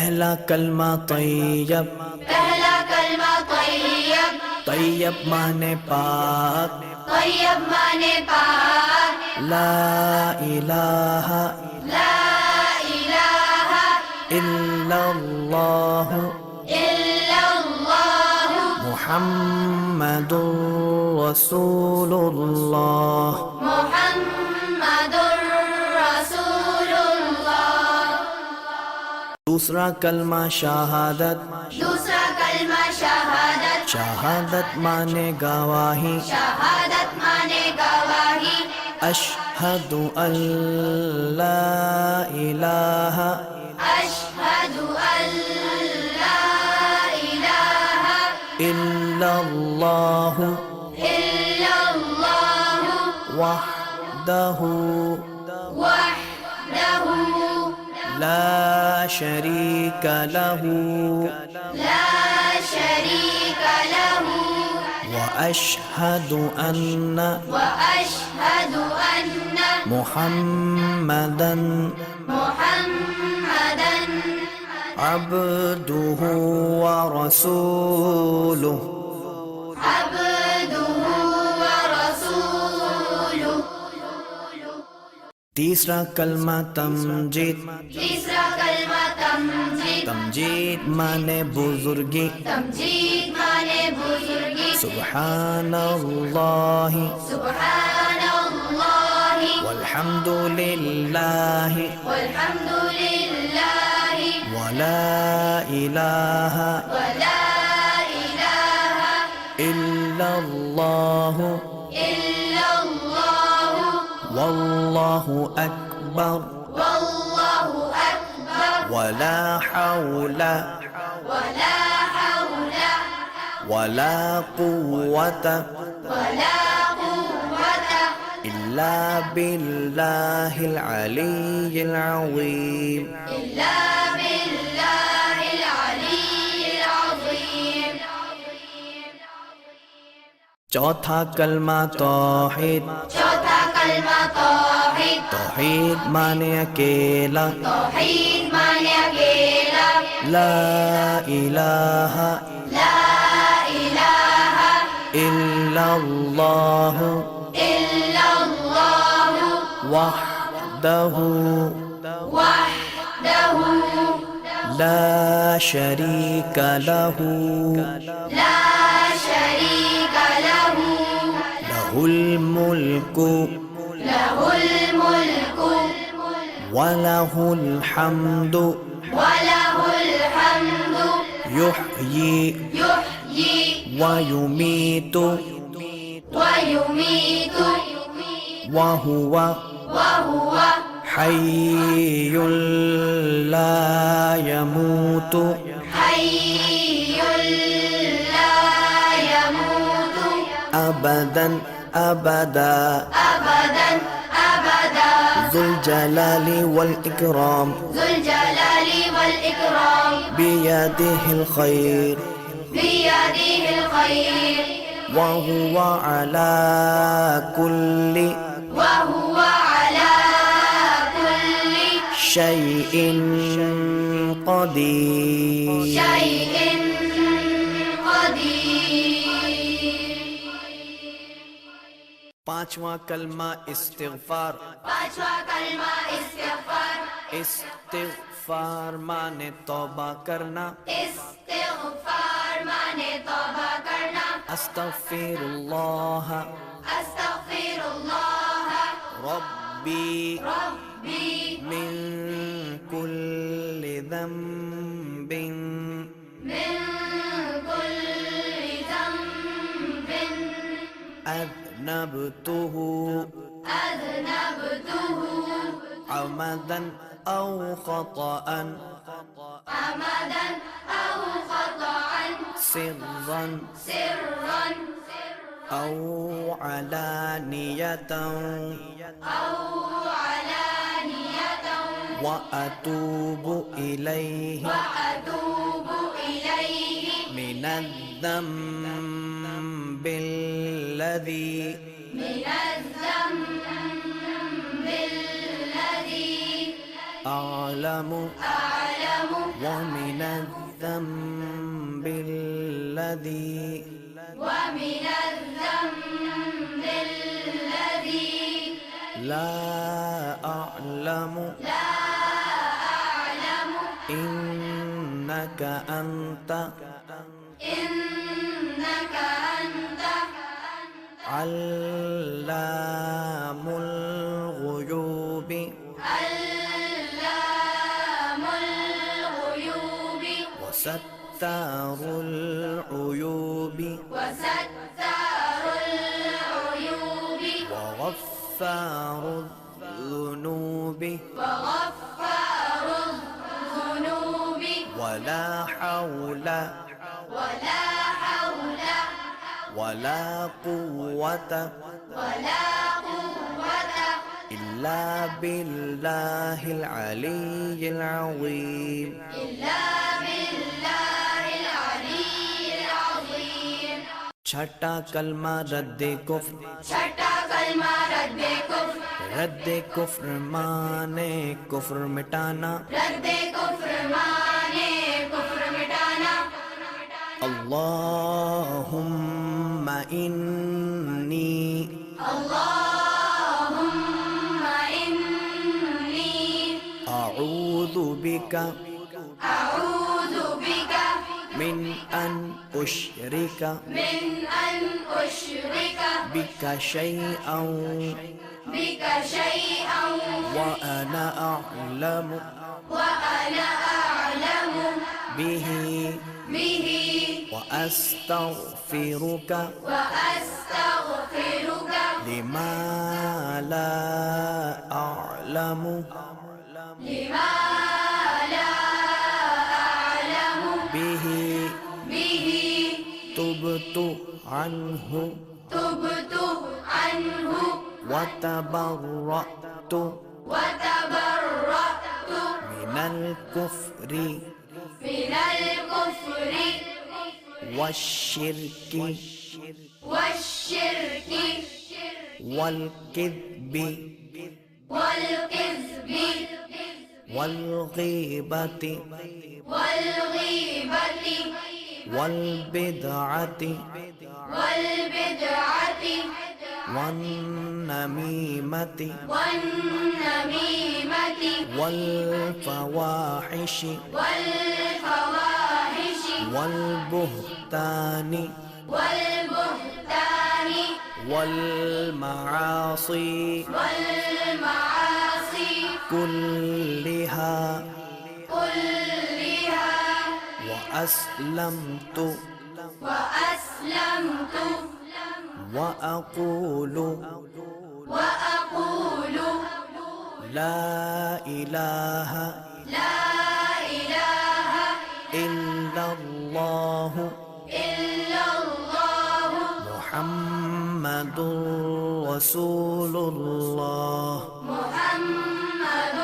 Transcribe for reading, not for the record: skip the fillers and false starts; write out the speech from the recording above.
पहला कलमा तैयब, पहला कलमा तैयब, तैयब माने पाक, तैयब माने पाक, ला इलाहा ला इलाहा इल्लल्लाह इल्लल्लाह मुहम्मदुर रसूलुल्लाह। मुहम्मदुर रसूलुल्लाह। दूसरा कलमा शहादत, दूसरा कलमा शहादत, शहादत माने गवाही, शहादत माने गवाही, अशहदु अल्ला इलाहा अशहदु अल्ला इलाहा इल्लल्लाह इल्लल्लाह वहदहु वहदहु ला शरीक लहू ला शरीक लहू व अशहदु अन्ना वअशहदु अन्न मुहम्मदन मुहम्मदन अब्दुहु व रसूलुहु। अब्दुहु व रसूलुहु। तीसरा कलमा तमजीद, तीसरा कलमा तमजीद, तमजीद माने बुजुर्गी, तमजीद माने बुजुर्गी, सुब्हानल्लाहि सुब्हानल्लाहि वल्हम्दुलिल्लाहि वल्हम्दुलिल्लाहि वला इलाहा वला इलाहा इल्लल्लाह इल्लल्लाह वल्लाहु अकबर वल्लाहु अकबर वला हौला वला हौला वला कुव्वता वला कुव्वता इल्ला बिल्लाहिल अलिय्यिल अज़ीम। इल्ला बिल्लाहिल अलिय्यिल अज़ीम। चौथा कलमा तौहीद, चौथा कलमा तौहीद, तौहीद माने अकेला, तौहीद माने अकेला, ला इलाहा ला इलाहा इल्लल्लाह इल्लल्लाह वहदहु वहदहु ला शरीक लहू ला शरीक लहू लहुल मुल्कु लहुल मुल्कु वलहुल हम्दु वलहुल हम्दु युह्यी युह्यी व युमीतु वयुमीतु वहुव वहुव हय्युल ला यमूतु हय्युल ला यमूतु अबदन अबदा अबदन अबदा ज़ुल जलालि वल इकराम ज़ुल जलालि वल इकराम बियदिहिल खैर बियदिहिल खैर वहुव अला कुल्लि वहुव अला कुल्लि शैइन क़दीर। शैइन क़दीर। पांचवा कलमा इस्तिग़फ़ार, पांचवा कलमा इस्तिग़फ़ार, इस्तिग़फ़ार माने तौबा करना, इस्तिग़फ़ार माने तौबा करना, अस्तग़फ़िरुल्लाह अस्तग़फ़िरुल्लाह रब्बी रब्बी मिन कुल्लि ज़ंबिन मिन कुल्लि ज़ंबिन अज़नबतुहु अज़नबतुहु अमदन औ ख़तअन अमदन औ ख़तअन सिर्रन सिर्रन औ अलानियतन औ अलानियतन व अतूबु इलैहि वअतूबु इलैहि मिनज़्ज़म्बिल्लज़ी मिनज़्ज़म्बिल्लज़ी अअलमु अअलमु ومن الذنب الذي ومن الذنب الذي لا أعلم إنك أنت إنك أنت علام الغيوب علام الغيوب وستار العيوب وستار العيوب وغفار الذنوب وغفار الذنوب ولا حول ولا حول ولا قوة ولا قوة إلا بالله العلي العظيم. إلا بالله العلي العظيم. छठा कलमा रद्दे कुफ्र छठा कलमा रद्दे कुफ्र रद्दे कुफ्र माने कुफ्र मिटाना रद्दे कुफ्र माने कुफ्र मिटाना अल्लाहुम्मा इन्नी अल्लाहुम्मा इन्नी अऊज़ु बिका अऊज़ु बिका मिन अन उश्रिका मिन अन उश्रिका बिका शैअन बिका शैअन व अना अअलमु व अना अअलमु बिही बिही व अस्तगफिरुका व अस्तगफिरुका लिमा ला अअलमु लिमा ला अअलमु बिही बिही तुबतु अन्हु तुबतु अन्हु व तबर्रअतु व तबर्रअतु मिनल कुफ्रि मिनल कुफ्रि वश्शिर्कि वश्शिर्कि वल्किज़्बि वल्किज़्बि वल्गीबति वल्गीबति वल्बिदअति वल्बिदअति वन्नमीमति वन्नमीमति वल्फवाहिशि वल्फवाहिशि वल्बुहतानि वल्बुहतानि वल्मआसि वल्मआसि कुल्लिहा कुल्लिहा वअस्लमतु وأسلمت وأقول وأقول لا إله لا إله إلا الله إلا الله محمد رسول الله محمد